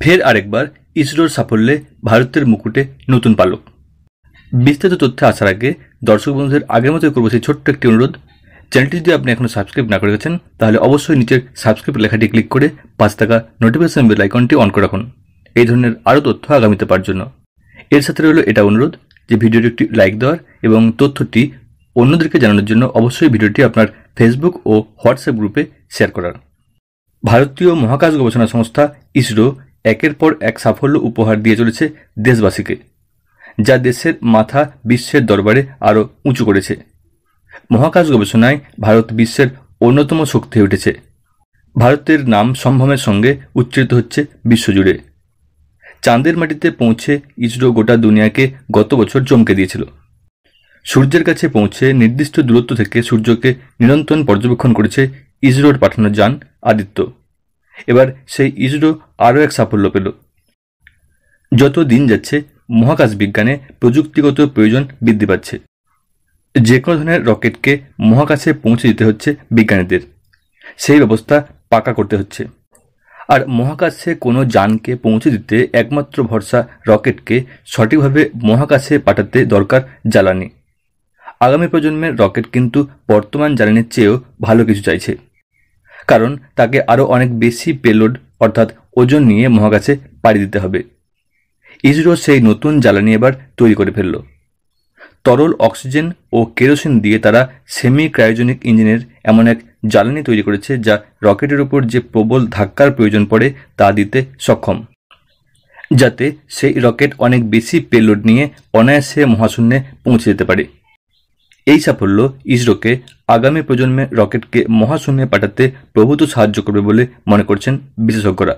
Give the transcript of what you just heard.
ফের আরেকবার ইসরোর সাফল্যে ভারতের মুকুটে নতুন পালক। বিস্তারিত তথ্যে আসার আগে দর্শক বন্ধুদের আগের মতোই করবো সেই ছোট্ট একটি অনুরোধ, চ্যানেলটি যদি আপনি এখনো সাবস্ক্রাইব না করে গেছেন তাহলে অবশ্যই নিচের সাবস্ক্রাইব লেখাটি ক্লিক করে পাশে থাকা নোটিফিকেশন বেল আইকনটি অন করে রাখুন এই ধরনের আরও তথ্য আগামীতে পাওয়ার জন্য। এর সাথে রইল এটা অনুরোধ যে ভিডিওটি একটি লাইক দেওয়ার এবং তথ্যটি অন্যদেরকে জানানোর জন্য অবশ্যই ভিডিওটি আপনার ফেসবুক ও হোয়াটসঅ্যাপ গ্রুপে শেয়ার করার। ভারতীয় মহাকাশ গবেষণা সংস্থা ইসরো একের পর এক সাফল্য উপহার দিয়ে চলেছে দেশবাসীকে, যা দেশের মাথা বিশ্বের দরবারে আরও উঁচু করেছে। মহাকাশ গবেষণায় ভারত বিশ্বের অন্যতম শক্তি হয়ে উঠেছে। ভারতের নাম সম্ভ্রমের সঙ্গে উচ্চারিত হচ্ছে বিশ্বজুড়ে। চাঁদের মাটিতে পৌঁছে ইসরো গোটা দুনিয়াকে গত বছর চমকে দিয়েছিল। সূর্যের কাছে পৌঁছে নির্দিষ্ট দূরত্ব থেকে সূর্যকে নিরন্তর পর্যবেক্ষণ করেছে ইসরোর পাঠানো যান আদিত্য। এবার সেই ইসরো আরও এক সাফল্য পেল। যত দিন যাচ্ছে মহাকাশ বিজ্ঞানে প্রযুক্তিগত প্রয়োজন বৃদ্ধি পাচ্ছে। যে কোনো ধরনের রকেটকে মহাকাশে পৌঁছে দিতে হচ্ছে বিজ্ঞানীদের, সেই ব্যবস্থা পাকা করতে হচ্ছে। আর মহাকাশে কোনো যানকে পৌঁছে দিতে একমাত্র ভরসা রকেটকে সঠিকভাবে মহাকাশে পাঠাতে দরকার জ্বালানি। আগামী প্রজন্মের রকেট কিন্তু বর্তমান জ্বালানির চেয়েও ভালো কিছু চাইছে, কারণ তাকে আরও অনেক বেশি পেলোড অর্থাৎ ওজন নিয়ে মহাকাশে পাড়ি দিতে হবে। ইসরো সেই নতুন জ্বালানি এবার তৈরি করে ফেলল। তরল অক্সিজেন ও কেরোসিন দিয়ে তারা সেমি ক্রায়োজেনিক ইঞ্জিনের এমন এক জ্বালানি তৈরি করেছে যা রকেটের উপর যে প্রবল ধাক্কার প্রয়োজন পড়ে তা দিতে সক্ষম, যাতে সেই রকেট অনেক বেশি পেলোড নিয়ে অনায়াসে মহাশূন্যে পৌঁছে যেতে পারে। এই সাফল্য ইসরোকে আগামী প্রজন্মের রকেটকে মহাশূন্যে পাঠাতে প্রভূত সাহায্য করবে বলে মনে করছেন বিশেষজ্ঞরা।